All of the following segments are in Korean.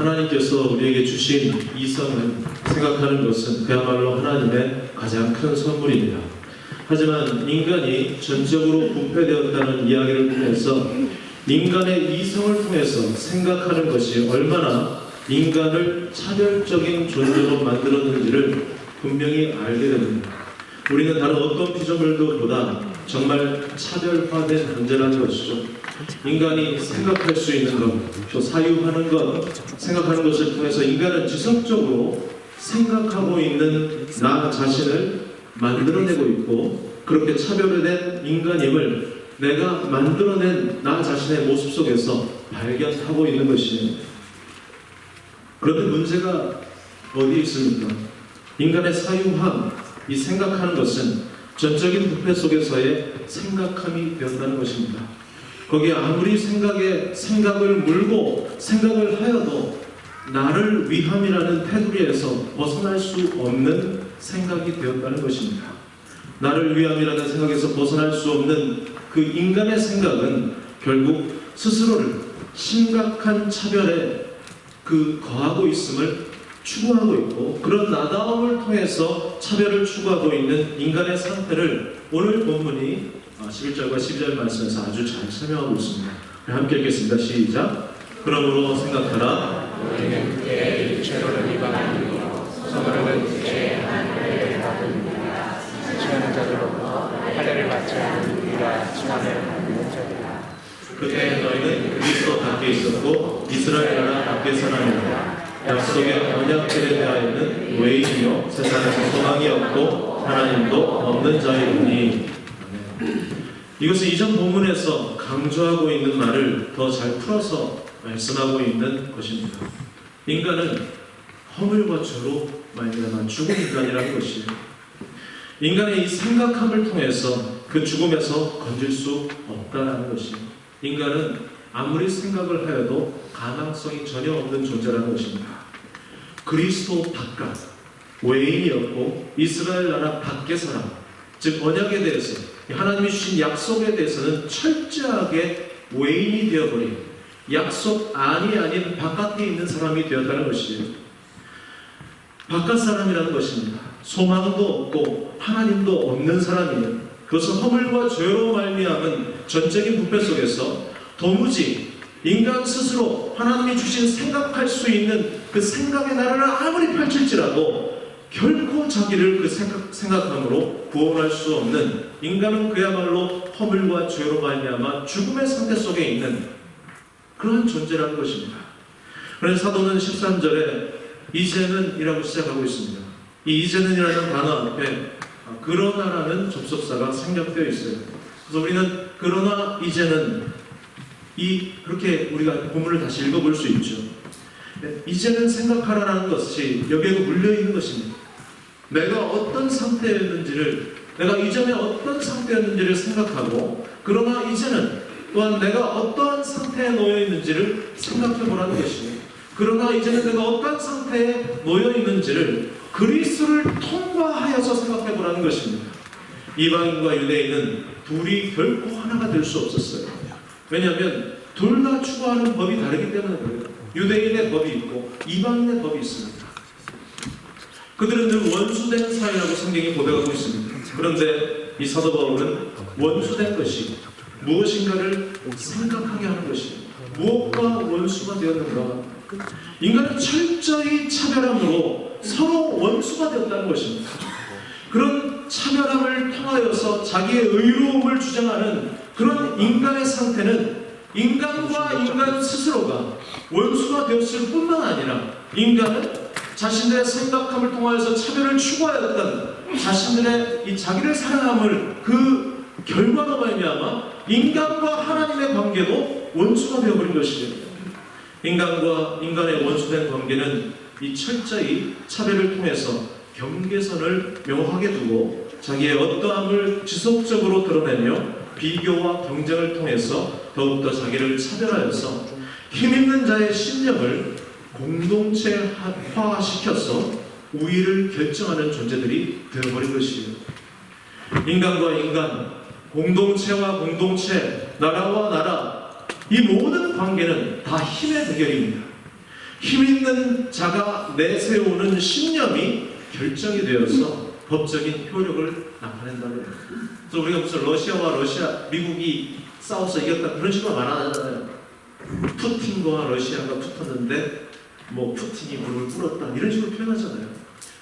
하나님께서 우리에게 주신 이성을 생각하는 것은 그야말로 하나님의 가장 큰 선물입니다. 하지만 인간이 전적으로 부패되었다는 이야기를 통해서 인간의 이성을 통해서 생각하는 것이 얼마나 인간을 차별적인 존재로 만들었는지를 분명히 알게 됩니다. 우리는 다른 어떤 피조물들보다 정말 차별화된 존재라는 것이죠. 인간이 생각할 수 있는 것, 또 사유하는 것, 생각하는 것을 통해서 인간은 지속적으로 생각하고 있는 나 자신을 만들어내고 있고, 그렇게 차별화된 인간임을 내가 만들어낸 나 자신의 모습 속에서 발견하고 있는 것이에요. 그런데 문제가 어디 있습니까? 인간의 사유함, 이 생각하는 것은 전적인 부패 속에서의 생각함이 되었다는 것입니다. 거기에 아무리 생각을 물고 생각을 하여도 나를 위함이라는 테두리에서 벗어날 수 없는 생각이 되었다는 것입니다. 나를 위함이라는 생각에서 벗어날 수 없는 그 인간의 생각은 결국 스스로를 심각한 차별에 거하고 있음을 추구하고 있고, 그런 나다움을 통해서 차별을 추구하고 있는 인간의 상태를 오늘 본문이 11절과 12절 말씀에서 아주 잘 설명하고 있습니다. 함께 읽겠습니다. 시작. 그러므로 생각하라. 우리는 그의 육체로는 이가 아니요 성으로는 그의 하늘을 받은 자라. 취하는 자들로부터 할례를 받지 않은 우리가 칭함을 받는 자들이라. 그때 너희는 그리스도 밖에 있었고 이스라엘 나라 밖에 사람이라. 약속의 언약들에 대하여는 외인이요 세상에서 소망이 없고 하나님도 없는 자이니. 이것은 이전 본문에서 강조하고 있는 말을 더 잘 풀어서 말씀하고 있는 것입니다. 인간은 허물과 죄로 말미암아 죽은 인간이라는 것이에요. 인간의 이 생각함을 통해서 그 죽음에서 건질 수 없다는 것이에요. 인간은 아무리 생각을 하여도 가망성이 전혀 없는 존재라는 것입니다. 그리스도 바깥, 외인이었고 이스라엘 나라 밖의 사람, 즉 언약에 대해서, 하나님이 주신 약속에 대해서는 철저하게 외인이 되어버린, 약속 안이 아닌 바깥에 있는 사람이 되었다는 것이에요. 바깥 사람이라는 것입니다. 소망도 없고 하나님도 없는 사람이에요. 그것은 허물과 죄로 말미암은 전적인 부패 속에서 도무지 인간 스스로 하나님이 주신 생각할 수 있는 그 생각의 나라를 아무리 펼칠지라도 결코 자기를 그 생각함으로 구원할 수 없는, 인간은 그야말로 허물과 죄로 말미암아 죽음의 상태 속에 있는 그런 존재라는 것입니다. 그래서 사도는 13절에 이제는 이라고 시작하고 있습니다. 이 이제는이라는 단어 앞에 그러나라는 접속사가 생략되어 있어요. 그래서 우리는 그러나 이제는 그렇게 우리가 본문을 다시 읽어볼 수 있죠. 이제는 생각하라는 것이 여기에도 물려있는 것입니다. 내가 어떤 상태였는지를, 내가 이전에 어떤 상태였는지를 생각하고, 그러나 이제는 또한 내가 어떠한 상태에 놓여있는지를 생각해보라는 것이에요. 그러나 이제는 내가 어떤 상태에 놓여있는지를 그리스도를 통과하여서 생각해보라는 것입니다. 이방인과 유대인은 둘이 결코 하나가 될 수 없었어요. 왜냐하면 둘 다 추구하는 법이 다르기 때문에 그래요. 유대인의 법이 있고 이방인의 법이 있습니다. 그들은 늘 원수된 사이라고 성경이 고백하고 있습니다. 그런데 이 사도 바울은 원수된 것이 무엇인가를 생각하게 하는 것이에요. 무엇과 원수가 되었는가? 인간은 철저히 차별함으로 서로 원수가 되었다는 것입니다. 그런 차별함을 통하여서 자기의 의로움을 주장하는 그런 인간의 상태는 인간과 인간 스스로가 원수가 되었을 뿐만 아니라, 인간은 자신들의 생각함을 통하여서 차별을 추구하였던 자신들의 이 자기를 사랑함을 그 결과로 말미암아 인간과 하나님의 관계도 원수가 되어버린 것이죠. 인간과 인간의 원수된 관계는 이 철저히 차별을 통해서 경계선을 명확하게 두고 자기의 어떠함을 지속적으로 드러내며 비교와 경쟁을 통해서 더욱더 자기를 차별하여서 힘있는 자의 심령을 공동체화시켜서 우위를 결정하는 존재들이 되어버린 것이에요. 인간과 인간, 공동체와 공동체, 나라와 나라, 이 모든 관계는 다 힘의 대결입니다. 힘 있는 자가 내세우는 신념이 결정이 되어서 법적인 효력을 나타낸다는 거예요. 그래서 우리가 무슨 러시아, 미국이 싸워서 이겼다 그런 식으로 말하잖아요. 푸틴과 러시아가 붙었는데 뭐 푸틴이 물을 뿌렸다 이런 식으로 표현하잖아요.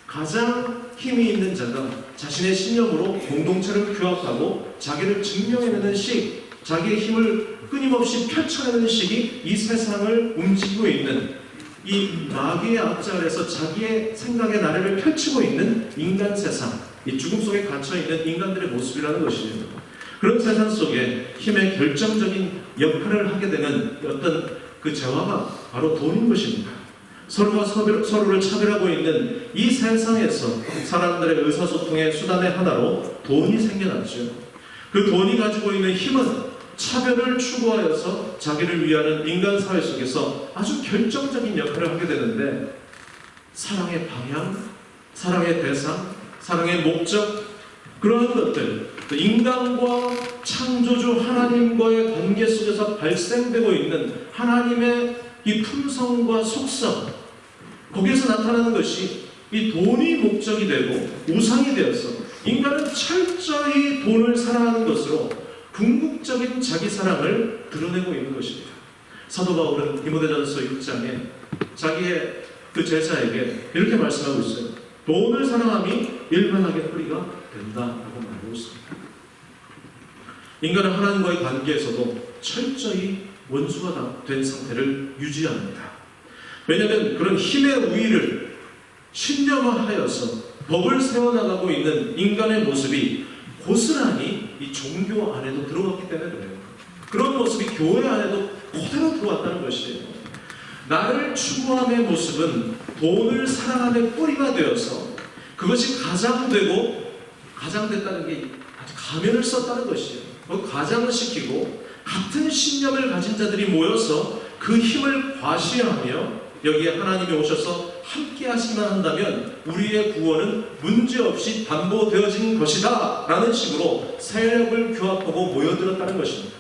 가장 힘이 있는 자가 자신의 신념으로 공동체를 규합하고 자기를 증명해내는 시, 자기의 힘을 끊임없이 펼쳐내는 시기 이 세상을 움직이고 있는 이 마귀의 앞자리에서 자기의 생각의 나래를 펼치고 있는 인간 세상, 이 죽음 속에 갇혀있는 인간들의 모습이라는 것이에요. 그런 세상 속에 힘의 결정적인 역할을 하게 되는 어떤 그 재화가 바로 돈인 것입니다. 서로가 서로를 차별하고 있는 이 세상에서 사람들의 의사소통의 수단의 하나로 돈이 생겨났죠. 그 돈이 가지고 있는 힘은 차별을 추구하여서 자기를 위하는 인간 사회 속에서 아주 결정적인 역할을 하게 되는데, 사랑의 방향, 사랑의 대상, 사랑의 목적, 그러한 것들, 인간과 창조주 하나님과의 관계 속에서 발생되고 있는 하나님의 이 품성과 속성, 거기에서 나타나는 것이 이 돈이 목적이 되고 우상이 되어서 인간은 철저히 돈을 사랑하는 것으로 궁극적인 자기 사랑을 드러내고 있는 것입니다. 사도 바울은 디모데전서 6장에 자기의 그 제자에게 이렇게 말씀하고 있어요. 돈을 사랑함이 일만하게 뿌리가 된다라고 말하고 있습니다. 인간은 하나님과의 관계에서도 철저히 원수가 된 상태를 유지합니다. 왜냐하면 그런 힘의 우위를 신념화하여서 법을 세워나가고 있는 인간의 모습이 고스란히 이 종교 안에도 들어왔기 때문에 그래요. 그런 모습이 교회 안에도 그대로 들어왔다는 것이에요. 나를 추구함의 모습은 돈을 사랑함의 뿌리가 되어서 그것이 가장되고, 가장됐다는 게 아주 가면을 썼다는 것이에요. 가장을 시키고 같은 신념을 가진 자들이 모여서 그 힘을 과시하며 여기에 하나님이 오셔서 함께 하시기만 한다면 우리의 구원은 문제없이 담보되어진 것이다 라는 식으로 세력을 규합하고 모여들었다는 것입니다.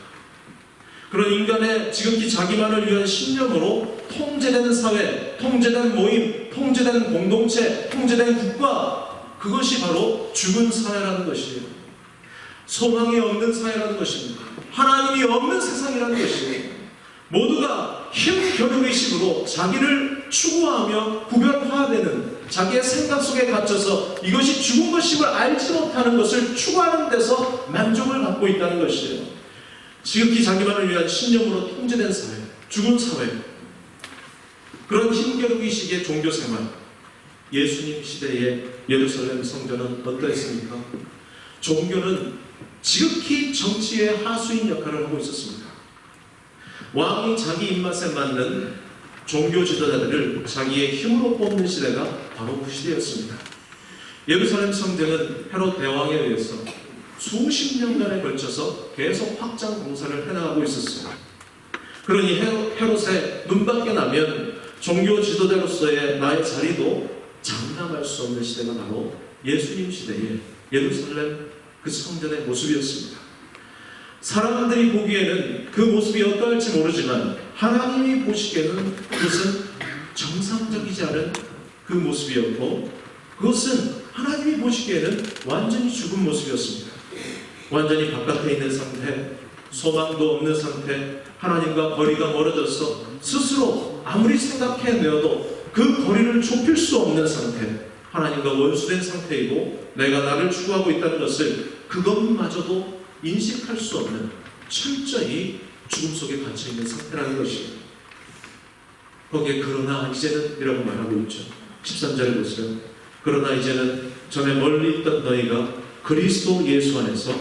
그런 인간의 지극히 자기만을 위한 신념으로 통제되는 사회, 통제된 모임, 통제된 공동체, 통제된 국가, 그것이 바로 죽은 사회라는 것이에요. 소망이 없는 사회라는 것입니다. 하나님이 없는 세상이라는 것이에요. 모두가 힘겨루기식으로 자기를 추구하며 구별화되는, 자기의 생각 속에 갇혀서 이것이 죽은 것임을 알지 못하는 것을 추구하는 데서 만족을 갖고 있다는 것이에요. 지극히 자기만을 위한 신념으로 통제된 사회, 죽은 사회, 그런 힘겨루기식의 종교생활. 예수님 시대의 예루살렘 성전은 어떠했습니까? 종교는 지극히 정치의 하수인 역할을 하고 있었습니다. 왕이 자기 입맛에 맞는 종교 지도자들을 자기의 힘으로 뽑는 시대가 바로 그 시대였습니다. 예루살렘 성전은 헤롯 대왕에 의해서 수십 년간에 걸쳐서 계속 확장 공사를 해나가고 있었어요. 그러니 헤롯의 눈밖에 나면 종교 지도자로서의 나의 자리도 장담할 수 없는 시대가 바로 예수님 시대의 예루살렘 그 성전의 모습이었습니다. 사람들이 보기에는 그 모습이 어떠할지 모르지만 하나님이 보시기에는 그것은 정상적이지 않은 그 모습이었고, 그것은 하나님이 보시기에는 완전히 죽은 모습이었습니다. 완전히 바깥에 있는 상태, 소망도 없는 상태, 하나님과 거리가 멀어져서 스스로 아무리 생각해내어도 그 거리를 좁힐 수 없는 상태, 하나님과 원수된 상태이고 내가 나를 추구하고 있다는 것을 그것마저도 인식할 수 없는 철저히 죽음 속에 갇혀있는 상태라는 것이에요. 거기에 그러나 이제는 이라고 말하고 있죠. 13절에 보세요. 그러나 이제는 전에 멀리 있던 너희가 그리스도 예수 안에서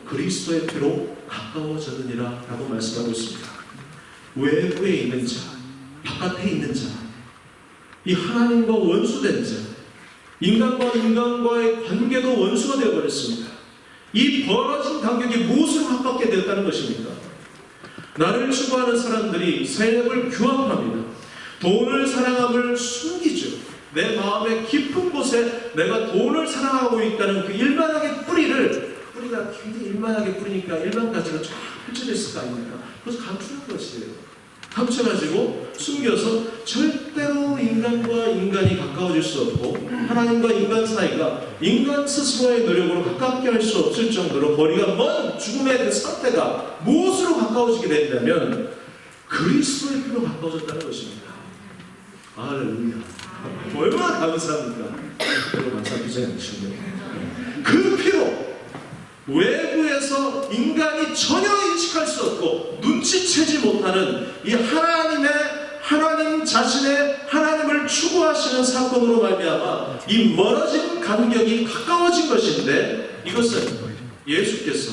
그리스도의 피로 가까워졌느니라 라고 말씀하고 있습니다. 외부에 있는 자, 바깥에 있는 자, 이 하나님과 원수된 자, 인간과 인간과의 관계도 원수가 되어버렸습니다. 이 벌어진 간격이 무엇으로 가깝게 되었다는 것입니까? 나를 추구하는 사람들이 세력을 규합합니다. 돈을 사랑함을 숨기죠. 내 마음의 깊은 곳에 내가 돈을 사랑하고 있다는 그 일만하게 뿌리가 굉장히 일만하게 뿌리니까 일만 가지로 쫙 펼쳐져 있을 거 아닙니까? 그래서 감추는 것이에요. 감춰가지고 숨겨서 절대로 인간과 인간이 가까워질 수 없고 하나님과 인간 사이가 인간 스스로의 노력으로 가깝게 할 수 없을 정도로 거리가 먼 죽음의 그 상태가 무엇으로 가까워지게 됐냐면 그리스도의 피로 가까워졌다는 것입니다. 할렐루야. 얼마나 감사합니까? 여러분 감사하지 않으시면 그 피로 외부에서 인간이 전혀 인식할 수 없고 눈치채지 못하는 이 하나님 자신의 하나님을 추구하시는 사건으로 말미암아 이 멀어진 간격이 가까워진 것인데, 이것은 예수께서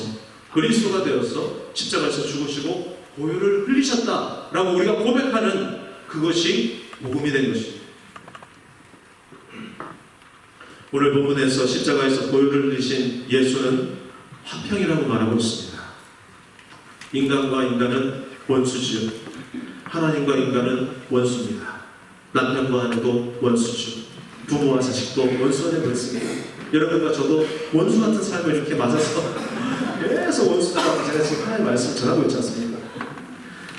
그리스도가 되어서 십자가에서 죽으시고 보혈을 흘리셨다라고 우리가 고백하는 그것이 복음이 된 것입니다. 오늘 본문에서 십자가에서 보혈을 흘리신 예수는 화평이라고 말하고 있습니다. 인간과 인간은 원수지요. 하나님과 인간은 원수입니다. 남편과 아내도 원수죠. 부모와 자식도 원수가 되고 있습니다. 여러분과 저도 원수 같은 삶을 이렇게 맞아서 계속 원수다라고 제가 지금 하나님의 말씀을 전하고 있지 않습니까?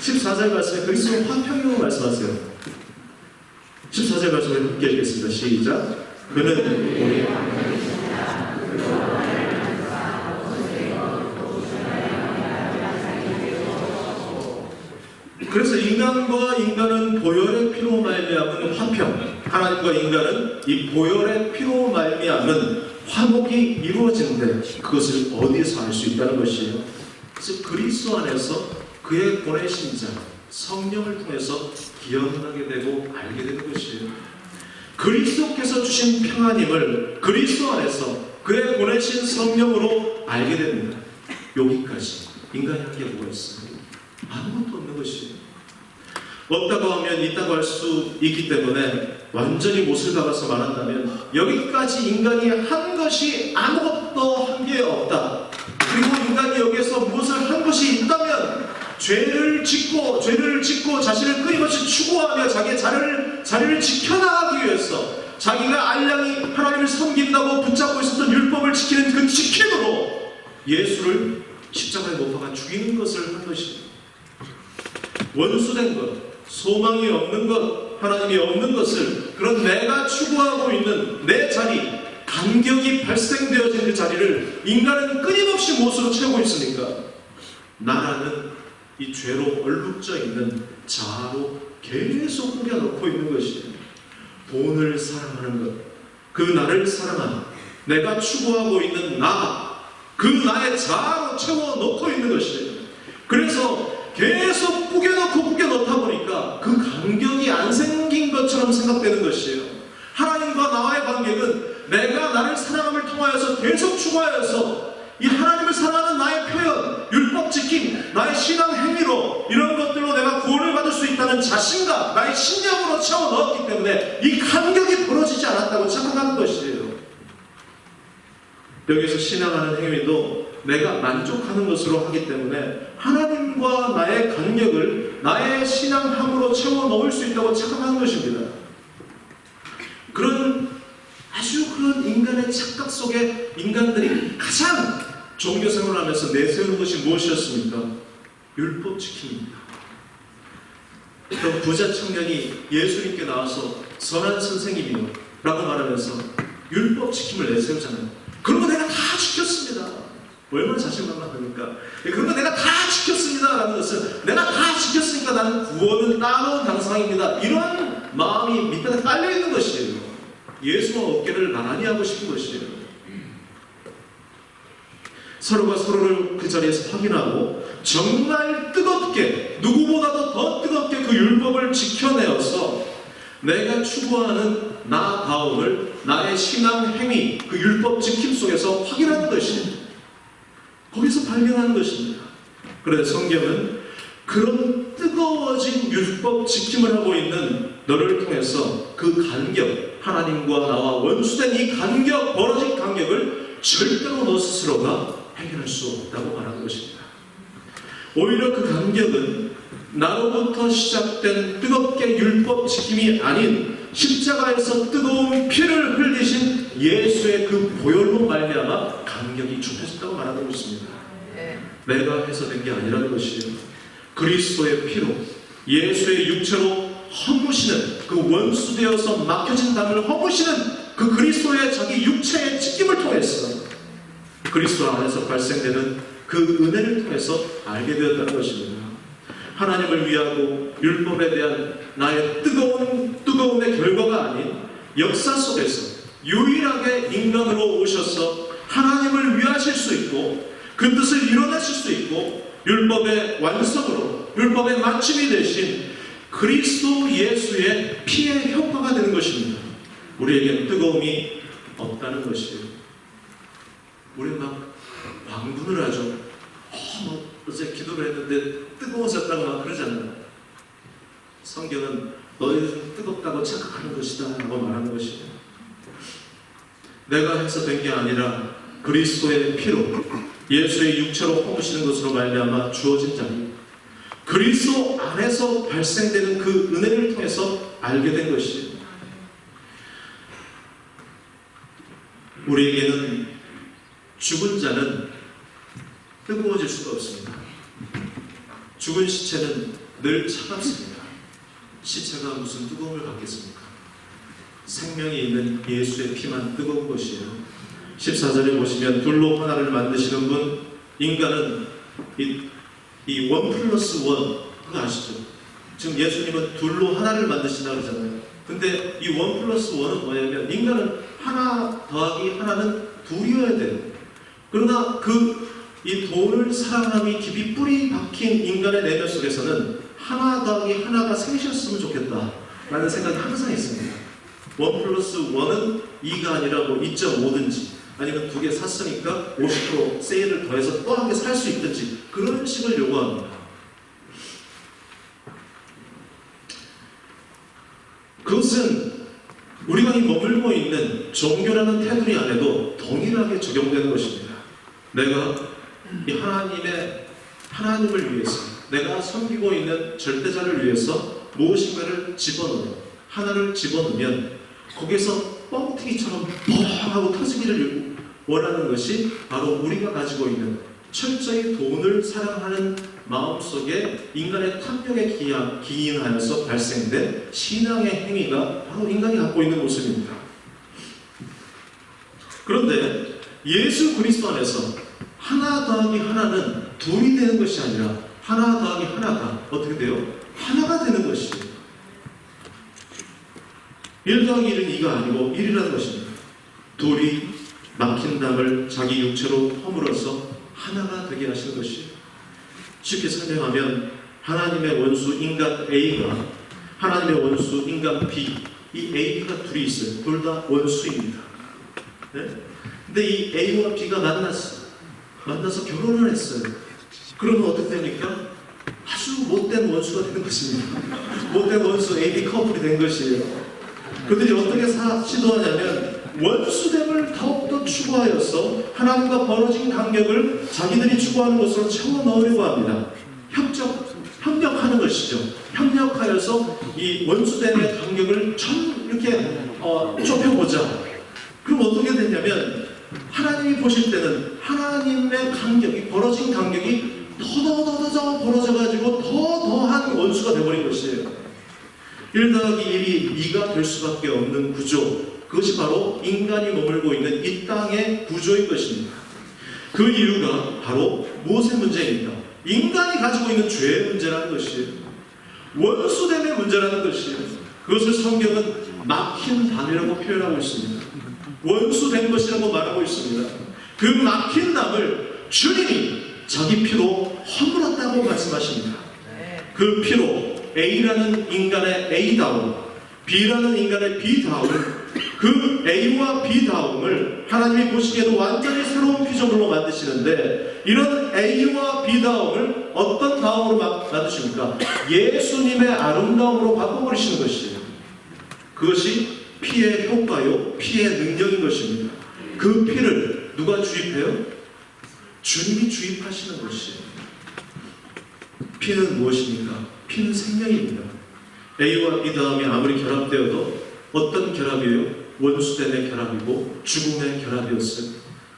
14절 말씀에 그리스도는 화평이라고 말씀하세요. 14절 말씀을 함께 읽겠습니다. 시작. 그는 우리 그래서 인간과 인간은 보혈의 피로 말미암은 화평, 하나님과 인간은 이 보혈의 피로 말미암은 화목이 이루어지는데 그것을 어디에서 알 수 있다는 것이에요. 그래서 그리스도 안에서 그의 보내신 자 성령을 통해서 기억나게 되고 알게 되는 것이에요. 그리스도께서 주신 평안임을 그리스도 안에서 그의 보내신 성령으로 알게 됩니다. 여기까지 인간이 한 게 뭐가 있어요? 아무것도 없는 것이에요. 없다고 하면 있다고 할 수 있기 때문에 완전히 못을 박아서 말한다면 여기까지 인간이 한 것이 아무것도 한 게 없다. 그리고 인간이 여기에서 무엇을 한 것이 있다면 죄를 짓고 자신을 끊임없이 추구하며 자기의 자리를 지켜나가기 위해서 자기가 알량이 하나님을 섬긴다고 붙잡고 있었던 율법을 지키는 그 지킴으로 예수를 십자가에 못 박아 죽이는 것을 한 것입니다. 원수된 것, 소망이 없는 것, 하나님이 없는 것을, 그런 내가 추구하고 있는 내 자리, 간격이 발생되어진 그 자리를 인간은 끊임없이 무엇으로 채우고 있으니까 나라는 이 죄로 얼룩져 있는 자아로 계속 꾸겨놓고 있는 것이에요. 돈을 사랑하는 것, 그 나를 사랑하는 내가 추구하고 있는 나, 그 나의 자아로 채워놓고 있는 것이에요. 그래서 계속 꾸겨놓다 보니까 그 간격이 안 생긴 것처럼 생각되는 것이에요. 하나님과 나와의 관계는 내가 나를 사랑함을 통하여서 계속 추구하여서 이 하나님을 사랑하는 나의 표현, 율법 지킴, 나의 신앙 행위로 이런 것들로 내가 구원을 받을 수 있다는 자신감, 나의 신념으로 채워 넣었기 때문에 이 간격이 벌어지지 않았다고 착각하는 것이에요. 여기서 신앙하는 행위도 내가 만족하는 것으로 하기 때문에 하나님과 나의 간격을 나의 신앙함으로 채워 넣을 수 있다고 착각하는 것입니다. 그런 인간의 착각 속에 인간들이 가장 종교생활을 하면서 내세우는 것이 무엇이었습니까? 율법 지킴입니다. 어떤 부자 청년이 예수님께 나와서 선한 선생님이요 라고 말하면서 율법 지킴을 내세우잖아요. 그런 거 내가 다 지켰습니다. 얼마나 자신만만합니까? 그런 거 내가 다 지켰습니다 라는 것은 내가 다 지켰으니까 나는 구원은 따놓은 당상입니다. 이런 마음이 밑바닥에 깔려있는 것이에요. 예수와 어깨를 나란히 하고 싶은 것이에요. 서로가 서로를 그 자리에서 확인하고 정말 뜨겁게, 누구보다도 더 뜨겁게 그 율법을 지켜내어서 내가 추구하는 나다움을 나의 신앙 행위, 그 율법 지킴 속에서 확인하는 것입니다. 거기서 발견하는 것입니다. 그래서 성경은 그런 뜨거워진 율법 지킴을 하고 있는 너를 통해서 그 간격, 하나님과 나와 원수된 이 간격, 벌어진 간격을 절대로 너 스스로가 해결할 수 없다고 말하는 것입니다. 오히려 그 간격은 나로부터 시작된 뜨겁게 율법 지킴이 아닌 십자가에서 뜨거운 피를 흘리신 예수의 그 보혈로 말미암아 간격이 좁혀졌다고 말하는 것입니다. 내가 해서 된 게 아니라는 것이에요. 그리스도의 피로, 예수의 육체로 허무시는 그 원수되어서 막혀진 담을 허무시는 그 그리스도의 자기 육체의 찢김을 통해서 그리스도 안에서 발생되는 그 은혜를 통해서 알게 되었다는 것입니다. 하나님을 위하고 율법에 대한 나의 뜨거움의 결과가 아닌 역사 속에서 유일하게 인간으로 오셔서 하나님을 위하실 수 있고 그 뜻을 이뤄내실 수 있고 율법의 완성으로 율법의 마침이 되신 그리스도 예수의 피의 효과가 되는 것입니다. 우리에겐 뜨거움이 없다는 것이에요. 우리는 막 방문을 하죠. 어제 기도를 했는데 뜨거워졌다고 막 그러잖아요. 성경은 너희들은 뜨겁다고 착각하는 것이다 라고 말하는 것이에요. 내가 해서 된 게 아니라 그리스도의 피로 예수의 육체로 허무시는 것으로 말미암아 주어진 자리, 그리스도 안에서 발생되는 그 은혜를 통해서 알게 된 것이에요. 우리에게는 죽은 자는 뜨거워질 수가 없습니다. 죽은 시체는 늘 차갑습니다. 시체가 무슨 뜨거움을 갖겠습니까? 생명이 있는 예수의 피만 뜨거운 것이에요. 14절에 보시면 둘로 하나를 만드시는 분, 인간은 이 1+1 그거 아시죠? 지금 예수님은 둘로 하나를 만드신다고 하잖아요. 근데 이 1+1은 뭐냐면 인간은 하나 더하기 하나는 둘이어야 돼요. 그러나 이 돈을 사랑함이 깊이 뿌리 박힌 인간의 내면 속에서는 하나 더하기 하나가 셋이었으면 좋겠다 라는 생각이 항상 있습니다. 1+1은 2가 아니라 뭐 2.5든지 아니면 2개 샀으니까 50% 세일을 더해서 또 한 개 살 수 있든지 그런 식을 요구합니다. 그것은 우리가 이 머물고 있는 종교라는 테두리 안에도 동일하게 적용되는 것입니다. 내가 이 하나님을 위해서 내가 섬기고 있는 절대자를 위해서 무엇인가를 집어넣으면 하나를 집어넣으면 거기서 뻥튀기처럼 뻥 하고 터지기를 원하는 것이 바로 우리가 가지고 있는 철저히 돈을 사랑하는 마음속에 인간의 탐욕에 기인하여서 발생된 신앙의 행위가 바로 인간이 갖고 있는 모습입니다. 그런데 예수 그리스도 안에서 하나 더하기 하나는 둘이 되는 것이 아니라 하나 더하기 하나가 어떻게 돼요? 하나가 되는 것이에요. 1 더하기 1은 2가 아니고 1이라는 것입니다. 둘이 막힌 담을 자기 육체로 허물어서 하나가 되게 하시는 것이에요. 쉽게 설명하면 하나님의 원수 인간 A가 하나님의 원수 인간 B, 이 A, B가 둘이 있어요. 둘 다 원수입니다. 네? 근데 이 A와 B가 만나서 결혼을 했어요. 그러면 어떻게 됩니까? 아주 못된 원수가 되는 것입니다. 못된 원수 AB 커플이 된 것이에요. 그들이 어떻게 시도하냐면 원수됨을 더욱더 추구하여서 하나님과 벌어진 간격을 자기들이 추구하는 것으로 채워 넣으려고 합니다. 협력하는 것이죠. 협력하여서 이 원수됨의 간격을 이렇게 좁혀보자. 그럼 어떻게 되냐면 하나님이 보실 때는 하나님의 간격이 벌어진 간격이 더 벌어져가지고 더한 원수가 되어버린 것이에요. 1 더하기 1이 2가 될 수밖에 없는 구조, 그것이 바로 인간이 머물고 있는 이 땅의 구조인 것입니다. 그 이유가 바로 무엇의 문제입니까? 인간이 가지고 있는 죄의 문제라는 것이에요. 원수됨의 문제라는 것이에요. 그것을 성경은 막힌 담이라고 표현하고 있습니다. 원수된 것이라고 말하고 있습니다. 그 막힌 담을 주님이 자기 피로 허물었다고 말씀하십니다. 그 피로 A라는 인간의 A다움, B라는 인간의 B다움, 그 A와 B다움을 하나님이 보시기에도 완전히 새로운 피조물로 만드시는데 이런 A와 B다움을 어떤 다움으로 만드십니까? 예수님의 아름다움으로 바꿔버리시는 것이에요. 그것이 피의 효과요, 피의 능력인 것입니다. 그 피를 누가 주입해요? 주님이 주입하시는 것이에요. 피는 무엇입니까? 피는 생명입니다. A와 B 다음이 아무리 결합되어도 어떤 결합이에요? 원수됨의 결합이고 죽음의 결합이었어요.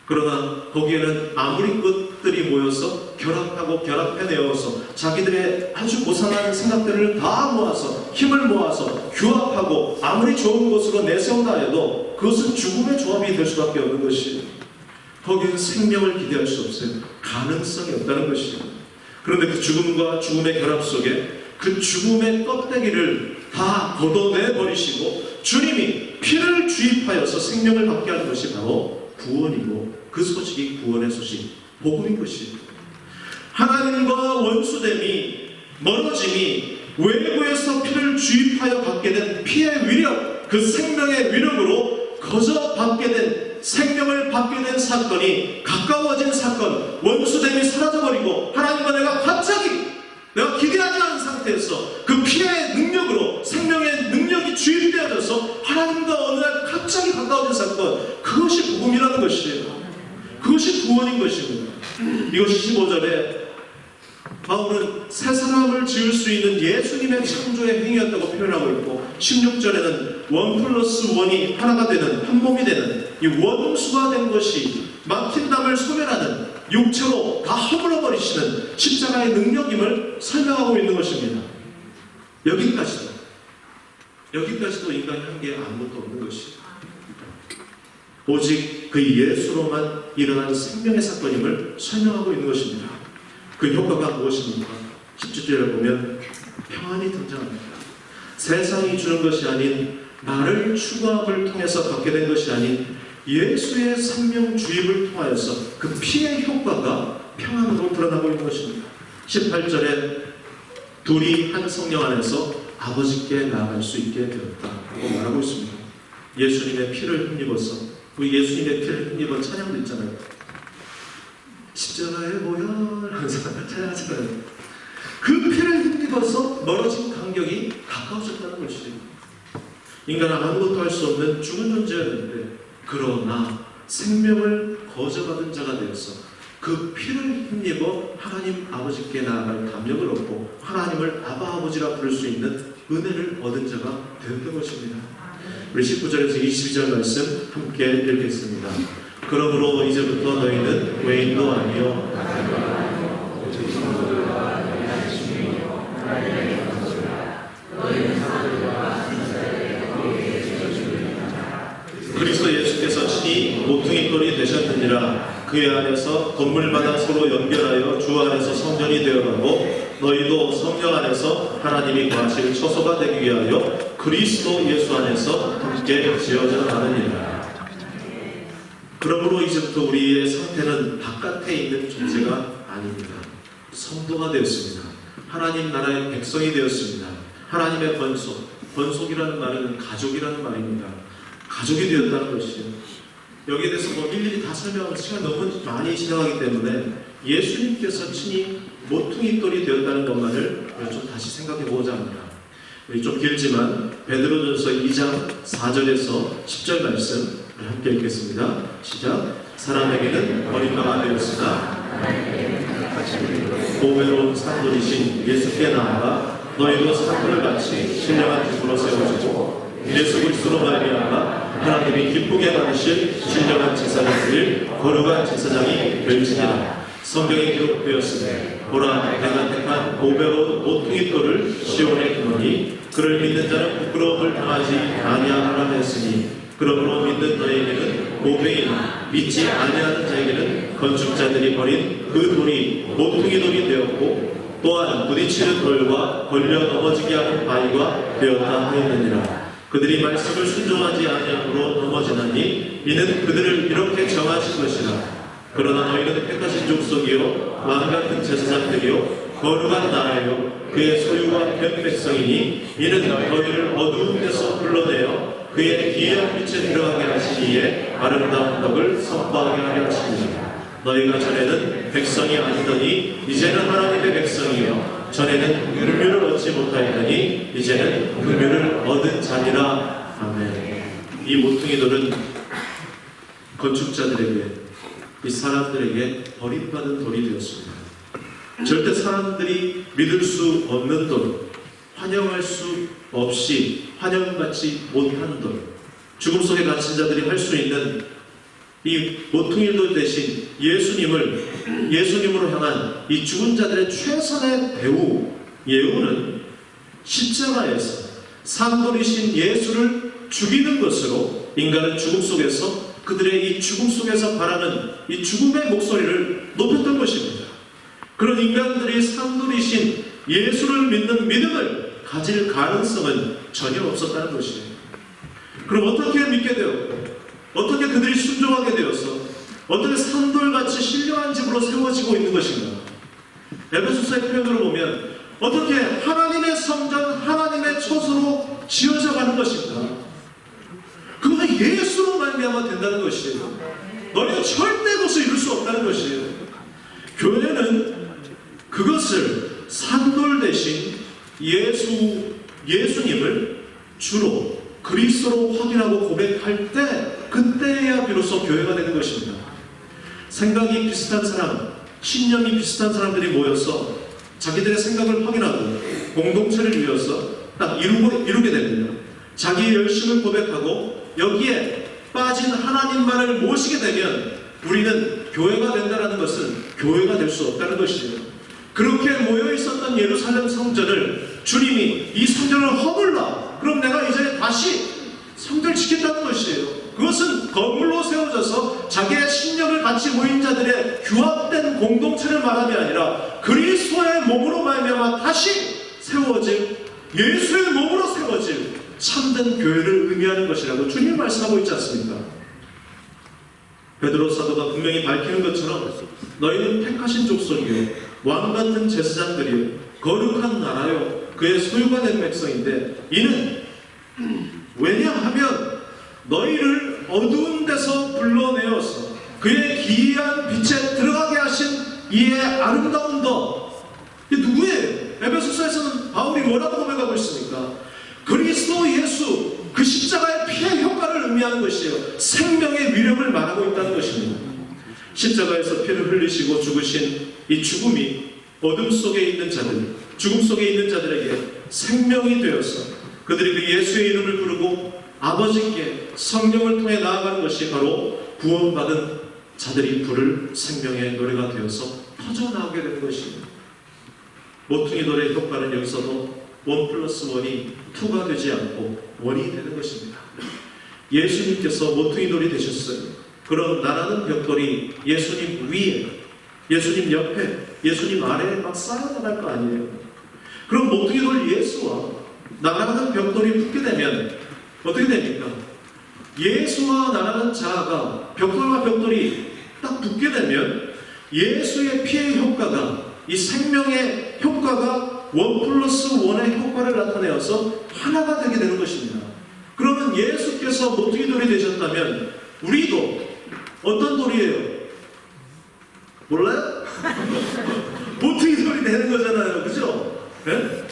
그러나 거기에는 아무리 것들이 모여서 결합하고 결합해내어서 자기들의 아주 고상한 생각들을 다 모아서 힘을 모아서 규합하고 아무리 좋은 것으로 내세운다 해도 그것은 죽음의 조합이 될 수밖에 없는 것이에요. 거기는 생명을 기대할 수 없어요. 가능성이 없다는 것이에요. 그런데 그 죽음과 죽음의 결합 속에 그 죽음의 껍데기를 다 걷어내버리시고 주님이 피를 주입하여서 생명을 받게 하는 것이 바로 구원이고 그 소식이 구원의 소식, 복음인 것이에요. 하나님과 원수됨이, 멀어짐이 외부에서 피를 주입하여 받게 된 피의 위력, 그 생명의 위력으로 거저 받게 된 생명을 받게 된 사건이 가까워진 사건, 원수됨이 사라져버리고 하나님과 내가 갑자기 내가 기대하지 않은 상태에서 그 피의 능력으로 생명의 능력이 주입되어져서 하나님과 어느 날 갑자기 가까워진 사건, 그것이 복음이라는 것이에요. 그것이 구원인 것입니다. 이것이 15절에 바울은 새 사람을 지을 수 있는 예수님의 창조의 행위였다고 표현하고 있고 16절에는 1+1이 하나가 되는, 한 몸이 되는 이 원수가 된 것이 막힌 담을 소멸하는 육체로 다 허물어버리시는 십자가의 능력임을 설명하고 있는 것입니다. 여기까지도 인간이 한 게 아무것도 없는 것이에요. 오직 그 예수로만 일어난 생명의 사건임을 설명하고 있는 것입니다. 그 효과가 무엇입니까? 17절에 보면 평안이 등장합니다. 세상이 주는 것이 아닌 나를 추구함을 통해서 받게 된 것이 아닌 예수의 생명 주입을 통하여서 그 피의 효과가 평안으로 드러나고 있는 것입니다. 18절에 둘이 한 성령 안에서 아버지께 나아갈 수 있게 되었다고 말하고 있습니다. 예수님의 피를 힘입어서, 우리 예수님의 피를 힘입은 찬양도 있잖아요. 십자가의 보혈 항상 찬양하잖아요. 그 피를 힘입어서 멀어진 간격이 가까워졌다는 것이죠. 인간은 아무것도 할 수 없는 죽은 존재였는데, 그러나 생명을 거저받은 자가 되어서 그 피를 힘입어 하나님 아버지께 나아갈 담력을 얻고 하나님을 아바 아버지라 부를 수 있는 은혜를 얻은 자가 되었던 것입니다. 우리 19절에서 22절 말씀 함께 읽겠습니다. 그러므로 이제부터 너희는 외인도 아니요 그리스도 예수께서 친히 모퉁이 돌이 되셨느니라. 그의 안에서 건물마다 서로 연결하여 주 안에서 성전이 되어가고 너희도 성령 안에서 하나님이 거하실 처소가 되기 위하여 그리스도 예수 안에서 함께 지어져 가느니라. 그러므로 이제부터 우리의 상태는 바깥에 있는 존재가 아닙니다. 성도가 되었습니다. 하나님 나라의 백성이 되었습니다. 하나님의 번속이라는 말은 가족이라는 말입니다. 가족이 되었다는 것이에요. 여기에 대해서 일일이 다 설명하면 시간이 너무 많이 지나가기 때문에 예수님께서 친히 모퉁이돌이 되었다는 것만을 좀 다시 생각해 보고자 합니다. 좀 길지만 베드로전서 2장 4절에서 10절 말씀 함께 읽겠습니다. 시작. 사람에게는 머리카락이 되었으나 보배로운 산돌이신 예수께 나아가 너희도 산돌을 같이 신령한 기쁨으로 세워지고 예수 그리스도로 말미암아 하나님이 기쁘게 받으실 신령한 제사장 드릴 거룩한 제사장이 될지니라. 성경에 기록되었으니 보라 내가 택한 보배로운 모퉁이돌을 시온에 두노니 그를 믿는 자는 부끄러움을 당하지 아니하리라 했으니 그러므로 믿는 너에게는 보배이나 믿지 아니하는 자에게는 건축자들이 버린 그 돌이 모퉁이돌이 되었고 또한 부딪히는 돌과 걸려 넘어지게 하는 바위가 되었다 하였느니라. 그들이 말씀을 순종하지 아니함으로 넘어지나니 이는 그들을 이렇게 정하신 것이라. 그러나 너희는 택하신 족속이요 왕 같은 제사장들이요 거룩한 나라요 그의 소유와 된 백성이니 이는 너희를 어두운 데서 불러내어 그의 기이한 빛에 들어가게 하시기에 아름다운 덕을 선포하게 하려 하십니다. 너희가 전에는 백성이 아니더니 이제는 하나님의 백성이요 전에는 긍휼을 얻지 못하였더니 이제는 긍휼을 얻은 자니라. 아멘. 이 모퉁이돌은 건축자들에게, 이 사람들에게 버림받은 돌이 되었습니다. 절대 사람들이 믿을 수 없는 돌, 환영할 수 없이 환영받지 못한 돌, 죽음 속에 갇힌 자들이 할 수 있는 이 모퉁이돌 대신 예수님으로 향한 이 죽은 자들의 최선의 예우는 십자가에서 산돌이신 예수를 죽이는 것으로 인간은 죽음 속에서 그들의 이 죽음 속에서 바라는 이 죽음의 목소리를 높였던 것입니다. 그런 인간들이 산돌이신 예수를 믿는 믿음을 가질 가능성은 전혀 없었다는 것이에요. 그럼 어떻게 믿게 되었고, 어떻게 그들이 순종하게 되어서 어떻게 산돌같이 신령한 집으로 세워지고 있는 것인가? 에베소서의 표현으로 보면 어떻게 하나님의 성전, 하나님의 처소로 지어져 가는 것인가? 그것은 예수로 말미암아 된다는 것이에요. 너희는 절대 그것을 이룰 수 없다는 것이에요. 교회는 그것을 산돌 대신 예수님을 주로 그리스도로 확인하고 고백할 때, 그때야 비로소 교회가 되는 것입니다. 생각이 비슷한 사람, 신념이 비슷한 사람들이 모여서 자기들의 생각을 확인하고 공동체를 이루어서 딱 이루게 됩니다. 자기의 열심을 고백하고 여기에 빠진 하나님만을 모시게 되면 우리는 교회가 된다는 것은 교회가 될 수 없다는 것이에요. 그렇게 모여 있었던 예루살렘 성전을 주님이 이 성전을 허물라, 그럼 내가 이제 다시 성전을 지킨다는 것이에요. 그것은 건물로 세워져서 자기의 신념을 같이 모인 자들의 규합된 공동체를 말함이 아니라 그리스도의 몸으로 말미암아 다시 세워질, 예수의 몸으로 세워질 참된 교회를 의미하는 것이라고 주님이 말씀하고 있지 않습니까? 베드로 사도가 분명히 밝히는 것처럼 너희는 택하신 족속이요 왕같은 제사장들이요 거룩한 나라요 그의 소유가 된 백성인데, 이는 왜냐하면 너희를 어두운 데서 불러내어서 그의 기이한 빛에 들어가게 하신 이의 아름다운 더. 이게 누구예요? 에베소서에서는 바울이 뭐라고 고백하고 있습니까? 그리스도 예수, 그 십자가의 피의 효과를 의미하는 것이에요. 생명의 위력을 말하고 있다는 것입니다. 십자가에서 피를 흘리시고 죽으신 이 죽음이 어둠 속에 있는 자들, 죽음 속에 있는 자들에게 생명이 되어서 그들이 그 예수의 이름을 부르고 아버지께 성령을 통해 나아가는 것이 바로 구원받은 자들이 부를 생명의 노래가 되어서 터져나오게 되는 것입니다. 모퉁이 돌의 효과는 여기서도 1+1이 2가 되지 않고 1이 되는 것입니다. 예수님께서 모퉁이 돌이 되셨어요. 그럼 나라는 벽돌이 예수님 위에, 예수님 옆에, 예수님 아래에 막 쌓여나갈 거 아니에요. 그럼 모퉁이 돌 예수와 나라는 벽돌이 붙게 되면 어떻게 됩니까? 예수와 나라는 자아가 벽돌과 벽돌이 딱 붙게 되면 예수의 피의 효과가, 이 생명의 효과가 1+1의 효과를 나타내어서 하나가 되게 되는 것입니다. 그러면 예수께서 모퉁이 돌이 되셨다면 우리도 어떤 돌이에요? 몰라요? 모퉁이 돌이 되는 거잖아요. 그죠? 네?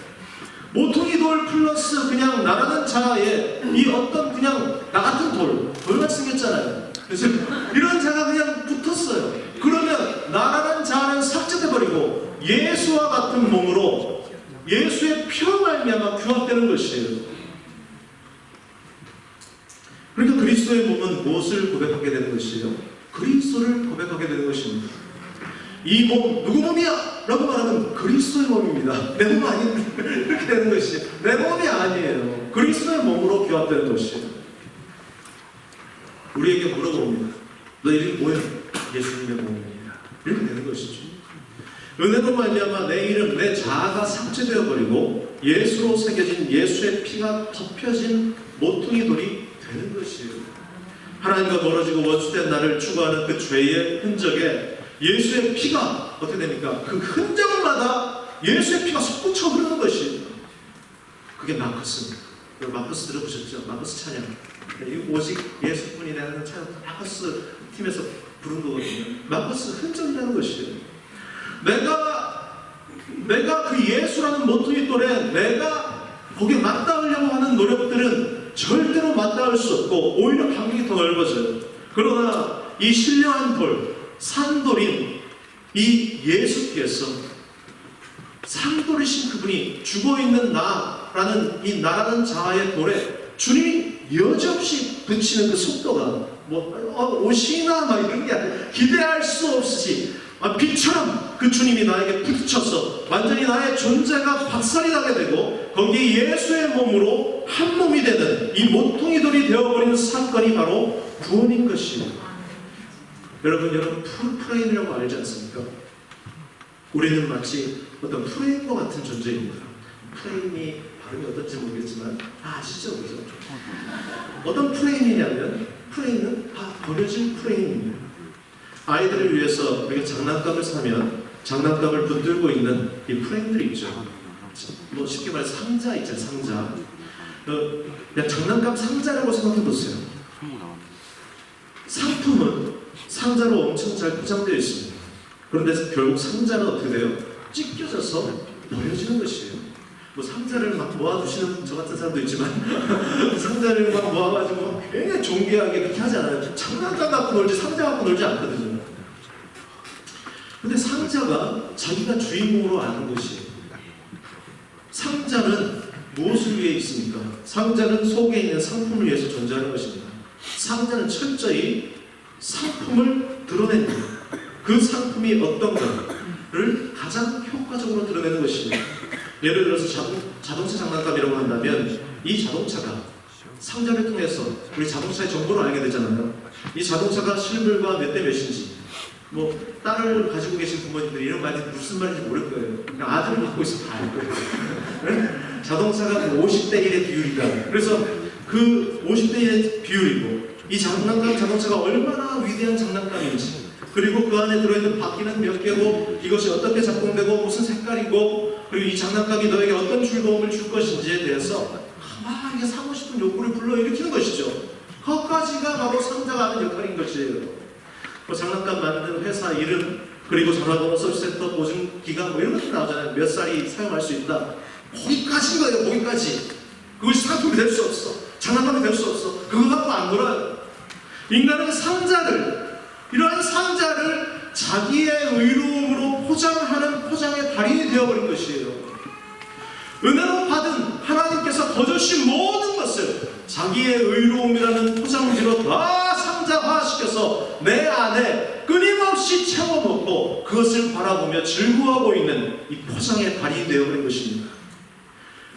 모퉁이 돌 플러스 그냥 나라는 자아에 이 어떤 그냥 나 같은 돌같이 생겼잖아요. 그래서 이런 자가 그냥 붙었어요. 그러면 나라는 자아는 삭제돼버리고 예수와 같은 몸으로 예수의 피로 말미암아 규합되는 것이에요. 그러니까 그리스도의 몸은 무엇을 고백하게 되는 것이에요? 그리스도를 고백하게 되는 것입니다. 이 몸 누구 몸이야? 라고 말하면 그리스도의 몸입니다. 내 몸 아닌데 이렇게 되는 것이에요. 내 몸이 아니에요. 그리스도의 몸으로 규합되는 것이에요. 우리에게 물어봅니다. 너 이름이 뭐야? 예수님의 몸입니다. 이렇게 되는 것이죠. 은혜로 말미암아 내 이름, 내 자아가 삭제되어 버리고 예수로 새겨진 예수의 피가 덮여진 모퉁이 돌이 되는 것이에요. 하나님과 멀어지고 원수된 나를 추구하는 그 죄의 흔적에 예수의 피가 어떻게 됩니까? 그 흔적마다 예수의 피가 솟구쳐 흐르는 것이, 그게 마커스입니다. 마커스 들어보셨죠? 마커스 찬양. 오직 예수뿐이 내는 찬양, 마커스 팀에서 부른 거거든요. 마커스 흔적이라는 것이에요. 내가 그 예수라는 모퉁이 돌에 내가 거기에 맞닿으려고 하는 노력들은 절대로 맞닿을 수 없고 오히려 간격이 더 넓어져요. 그러나 이 신령한 돌, 산돌인 이 예수께서 산돌이신 그분이 죽어있는 나라는 이 나라는 자아의 돌에 주님이 여지없이 붙이는 그 속도가 오시나 막 이런 게 아니라 기대할 수 없이 빛처럼 그 주님이 나에게 부딪혀서 완전히 나의 존재가 박살이 나게 되고 거기에 예수의 몸으로 한 몸이 되는 이 모퉁이돌이 되어버리는 사건이 바로 구원인 것이에요. 여러분 프레임이라고 알지 않습니까? 우리는 마치 어떤 프레임과 같은 존재입니다. 프레임이 발음이 어떨지 모르겠지만 아시죠? 그죠? 어떤 프레임이냐면 프레임은 다 버려진 프레임입니다. 아이들을 위해서 우리가 장난감을 사면 장난감을 붙들고 있는 이 프레임들이 있죠. 뭐 쉽게 말해서 상자 있잖아요. 상자. 그냥 장난감 상자라고 생각해 보세요. 상품은 상자로 엄청 잘 포장되어 있습니다. 그런데 결국 상자는 어떻게 돼요? 찢겨져서 버려지는 것이에요. 뭐 상자를 막 모아두시는 저 같은 사람도 있지만 상자를 막 모아가지고 굉장히 존귀하게 그렇게 하지 않아요. 장난감 갖고 놀지 상자 갖고 놀지 않거든요. 근데 상자가 자기가 주인공으로 아는 것이에요. 상자는 무엇을 위해 있습니까? 상자는 속에 있는 상품을 위해서 존재하는 것입니다. 상자는 철저히 상품을 드러냅니다. 그 상품이 어떤가를 가장 효과적으로 드러내는 것입니다. 예를 들어서 자동차 장난감이라고 한다면 이 자동차가 상자를 통해서 우리 자동차의 정보를 알게 되잖아요. 이 자동차가 실물과 몇 대 몇인지 뭐 딸을 가지고 계신 부모님들이 이런 말이 무슨 말인지 모를 거예요. 그냥 아들을 갖고 있어서 다 알 거예요. 네? 자동차가 50대 1의 비율이다. 그래서 그 50대 1의 비율이고 이 자동차가 얼마나 위대한 장난감인지 그리고 그 안에 들어있는 바퀴는 몇 개고 이것이 어떻게 작동되고 무슨 색깔이고 그리고 이 장난감이 너에게 어떤 즐거움을 줄 것인지에 대해서 이게 사고 싶은 욕구를 불러일으키는 것이죠. 그것까지가 바로 상자가 하는 역할인 것이에요. 뭐 장난감 만드는 회사 이름 그리고 전화번호 서비스센터 보증기간 뭐 이런 것들 나오잖아요. 몇 살이 사용할 수 있다. 거기까지인 거예요. 거기까지. 그것이 상품이 될 수 없어. 장난감이 될 수 없어. 그거 갖고 안 놀아요. 인간은 이러한 상자를 자기의 의로움으로 포장하는 포장의 달인이 되어버린 것이에요. 은혜로 받은 하나님께서 거저신 모든 것을 자기의 의로움이라는 포장지로 다 상자화시켜서 내 안에 끊임없이 채워놓고 그것을 바라보며 즐거워하고 있는 이 포장의 달인이 되어버린 것입니다.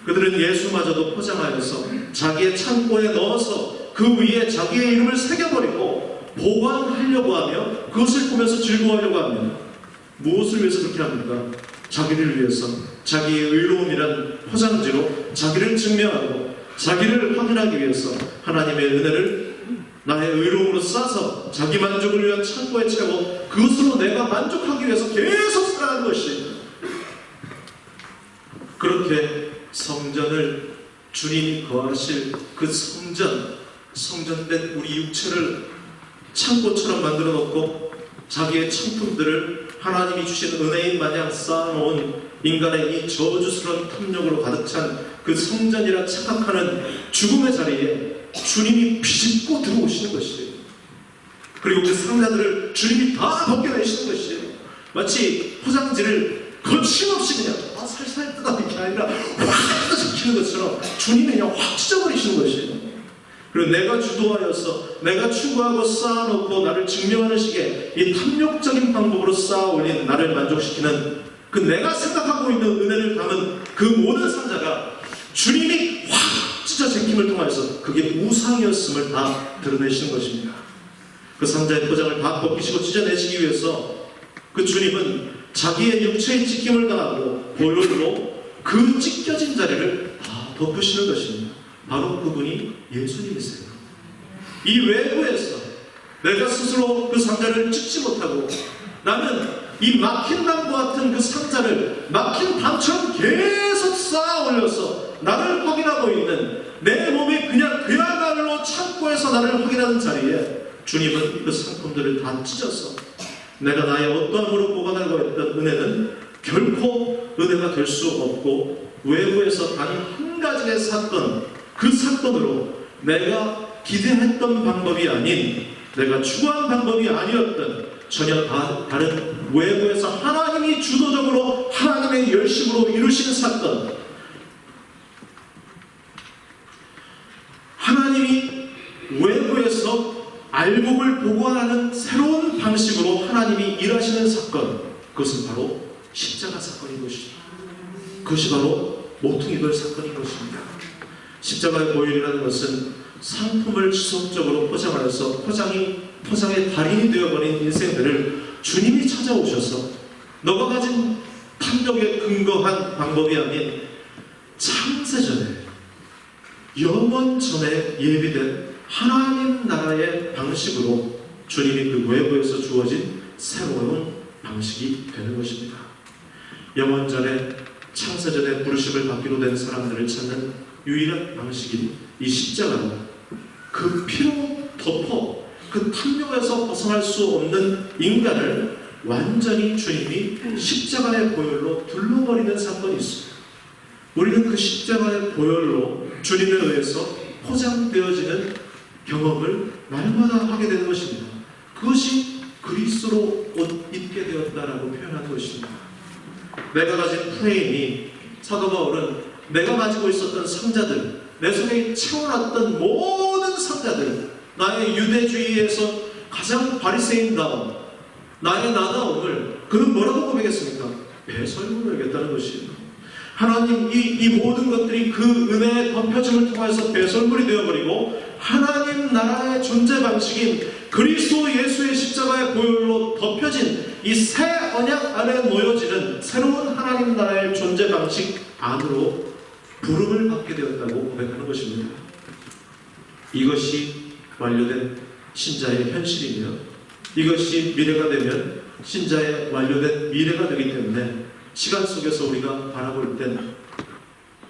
그들은 예수마저도 포장하여서 자기의 창고에 넣어서 그 위에 자기의 이름을 새겨버리고 보관하려고 하며 그것을 보면서 즐거워하려고 하며 무엇을 위해서 그렇게 합니까? 자기를 위해서 자기의 의로움이란 포장지로 자기를 증명하고 자기를 확인하기 위해서 하나님의 은혜를 나의 의로움으로 싸서 자기 만족을 위한 창고에 채워 그것으로 내가 만족하기 위해서 계속 살아가는 것이 그렇게 성전을 주님이 거하실 그 성전된 우리 육체를 창고처럼 만들어 놓고 자기의 창품들을 하나님이 주신 은혜인 마냥 쌓아놓은 인간의 이 저주스러운 탐욕으로 가득 찬 그 성전이라 착각하는 죽음의 자리에 주님이 비집고 들어오시는 것이에요. 그리고 그 상자들을 주님이 다 벗겨내시는 것이에요. 마치 포장지를 거침없이 그냥 살살 뜯어내는 게 아니라 확 뜯어지키는 것처럼 주님이 그냥 확 찢어버리시는 것이에요. 그리고 내가 주도하여서 내가 추구하고 쌓아놓고 나를 증명하는 식의 이 탐욕적인 방법으로 쌓아올린 나를 만족시키는 그 내가 생각하고 있는 은혜를 담은 그 모든 상자가 주님이 확 찢어 제낌을 통하여서 그게 우상이었음을 다 드러내시는 것입니다. 그 상자의 포장을 다 벗기시고 찢어내시기 위해서 그 주님은 자기의 육체의 찢김을 당하고 보혈로 그 찢겨진 자리를 다 덮으시는 것입니다. 바로 그분이 예수님이세요. 이 외부에서 내가 스스로 그 상자를 찢지 못하고 나는 이 막힌 담과 같은 그 상자를 막힌 담처럼 계속 쌓아 올려서 나를 확인하고 있는 내 몸이 그냥 그야말로 창고에서 나를 확인하는 자리에 주님은 그 상품들을 다 찢어서 내가 나의 어떠함으로 보관하려고 했던 은혜는 결코 은혜가 될 수 없고 외부에서 단 한 가지의 사건 그 사건으로 내가 기대했던 방법이 아닌 내가 추구한 방법이 아니었던 전혀 다른 외부에서 하나님이 주도적으로 하나님의 열심으로 이루신 사건 하나님이 외부에서 알곡을 보관하는 새로운 방식으로 하나님이 일하시는 사건, 그것은 바로 십자가 사건인 것입니다. 그것이 바로 모퉁이돌 사건인 것입니다. 십자가의 보혈이라는 것은 상품을 지속적으로 포장하여서 포장의 달인이 되어버린 인생들을 주님이 찾아오셔서 너가 가진 탐욕에 근거한 방법이 아닌 창세전에 영원 전에 예비된 하나님 나라의 방식으로 주님이 그 외부에서 주어진 새로운 방식이 되는 것입니다. 영원 전에 창세전에 부르심을 받기로 된 사람들을 찾는 유일한 방식인 이 십자가로 그 피로 덮어 그 탐욕에서 벗어날 수 없는 인간을 완전히 주님이 십자가의 보혈로 둘러버리는 사건이 있습니다. 우리는 그 십자가의 보혈로 주님에 의해서 포장되어지는 경험을 날마다 하게 되는 것입니다. 그것이 그리스도로 옷 입게 되었다라고 표현한 것입니다. 내가 가진 프레임이, 사도 바울은 내가 가지고 있었던 상자들, 내 속에 채워놨던 모든 상자들, 나의 유대주의에서 가장 바리새인다운 나의 나다움을 그는 뭐라고 고백했습니까? 배설물로 여겼다는 것이에요. 하나님 이 모든 것들이 그 은혜의 덮여짐을 통해서 배설물이 되어버리고 하나님 나라의 존재 방식인 그리스도 예수의 십자가의 보혈로 덮여진 이 새 언약 안에 놓여지는 새로운 하나님 나라의 존재 방식 안으로 부름을 받게 되었다고 고백하는 것입니다. 이것이 완료된 신자의 현실이며 이것이 미래가 되면 신자의 완료된 미래가 되기 때문에 시간 속에서 우리가 바라볼 땐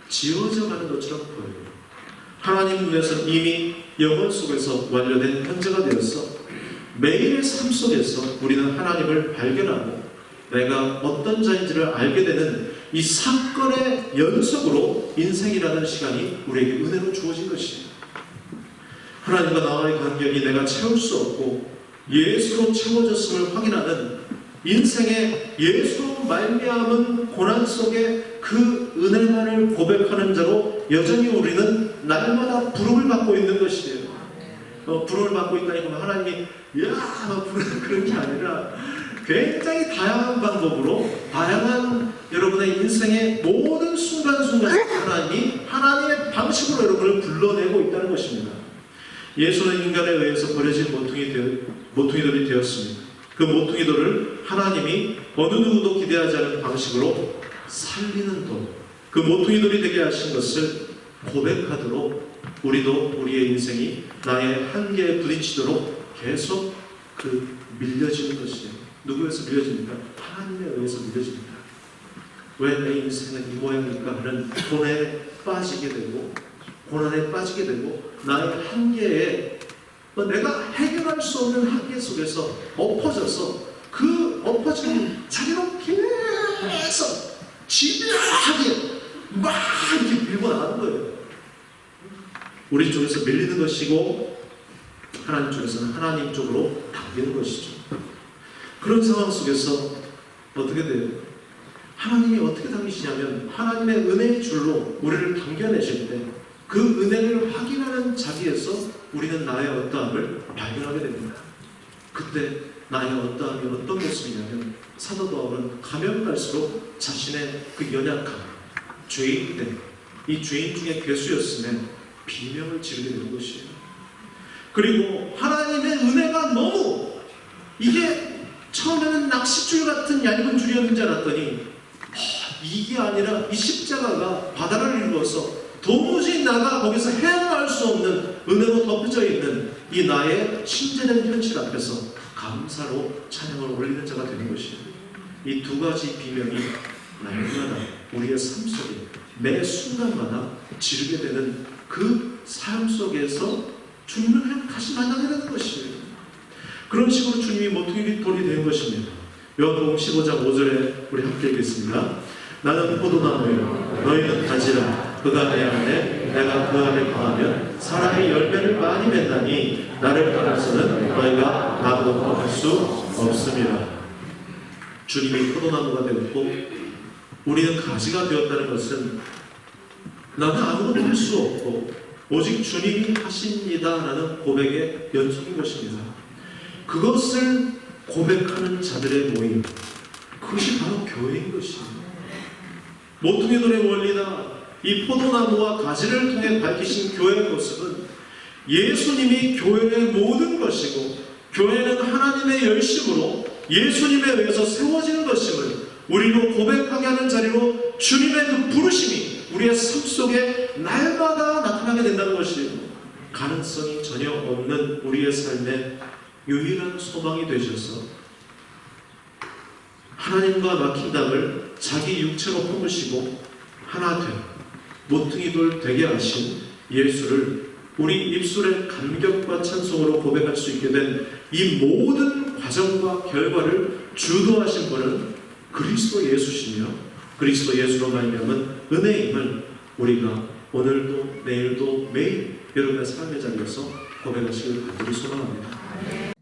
지워져 가는 것처럼 보여요. 하나님 눈에서는 이미 영혼 속에서 완료된 현재가 되어서 매일의 삶 속에서 우리는 하나님을 발견하고 내가 어떤 자인지를 알게 되는 이 사건의 연속으로 인생이라는 시간이 우리에게 은혜로 주어진 것이에요. 하나님과 나와의 관계이 내가 채울 수 없고 예수로 채워졌음을 확인하는 인생의 예수로 말미암은 고난 속에 그 은혜만을 고백하는 자로 여전히 우리는 날마다 부름을 받고 있는 것이에요. 부름을 받고 있다니까 하나님이 부름 그런 게 아니라 굉장히 다양한 방법으로 다양한 여러분의 인생의 모든 순간순간 하나님이 하나님의 방식으로 여러분을 불러내고 있다는 것입니다. 예수는 인간에 의해서 버려진 모퉁이돌이 되었습니다. 그 모퉁이돌을 하나님이 어느 누구도 기대하지 않은 방식으로 살리는 돌, 그 모퉁이돌이 되게 하신 것을 고백하도록 우리도 우리의 인생이 나의 한계에 부딪히도록 계속 밀려지는 것이에요. 누구에서 밀려집니까? 하나님에 의해서 밀려집니다. 왜 내 인생은 이 모양일까 하는 고난에 빠지게 되고 고난에 빠지게 되고 나의 한계에 내가 해결할 수 없는 한계 속에서 엎어져서 그 엎어진 자리로 계속 집요하게 막 이렇게 밀고 나가는 거예요. 우리 쪽에서 밀리는 것이고 하나님 쪽에서는 하나님 쪽으로 당기는 것이죠. 그런 상황 속에서 어떻게 돼요? 하나님이 어떻게 당기시냐면 하나님의 은혜의 줄로 우리를 당겨내실 때 그 은혜를 확인하는 자리에서 우리는 나의 어떠함을 발견하게 됩니다. 그때 나의 어떠함이 어떤 모습이냐면 사도 바울은 가면 갈수록 자신의 그 연약함, 죄인됨, 이 죄인 중에 괴수였음에 비명을 지르게 되는 것이에요. 그리고 하나님의 은혜가 너무 이게 처음에는 낚싯줄 같은 얇은 줄이었는지 알았더니 이게 아니라 이 십자가가 바다를 이루어서 도무지 나가 거기서 헤어날 수 없는 은혜로 덮여져 있는 이 나의 신재된 현실 앞에서 감사로 찬양을 올리는 자가 되는 것이에요. 이 두 가지 비명이 날마다 우리의 삶 속에 매 순간마다 지르게 되는 그 삶 속에서 주님을 다시 만나게 되는 것이에요. 그런 식으로 주님이 모퉁이돌이 된 것입니다. 요한복음 15장 5절에 우리 함께 읽겠습니다. 나는 포도나무요 너희는 가지라. 그가 내 안에 내가 그 안에 거하면 사람이 열매를 많이 맺나니 나를 떠나서는 너희가 아무것도 할 수 없습니다. 주님이 포도나무가 되었고 우리는 가지가 되었다는 것은 나는 아무것도 할 수 없고 오직 주님이 하십니다라는 고백의 연속인 것입니다. 그것을 고백하는 자들의 모임, 그것이 바로 교회인 것입니다. 모퉁이 돌의 원리나 이 포도나무와 가지를 통해 밝히신 교회의 모습은 예수님이 교회의 모든 것이고 교회는 하나님의 열심으로 예수님에 의해서 세워지는 것임을 우리로 고백하게 하는 자리로 주님의 그 부르심이 우리의 삶 속에 날마다 나타나게 된다는 것이 가능성이 전혀 없는 우리의 삶의 유일한 소망이 되셔서 하나님과 막힌 땅을 자기 육체로 품으시고 하나 된 모퉁이돌 되게 하신 예수를 우리 입술의 감격과 찬송으로 고백할 수 있게 된 이 모든 과정과 결과를 주도하신 분은 그리스도 예수시며 그리스도 예수로 말미암은 은혜임을 우리가 오늘도 내일도 매일 여러분의 삶의 자리에서 고백하시길 간절히 소망합니다.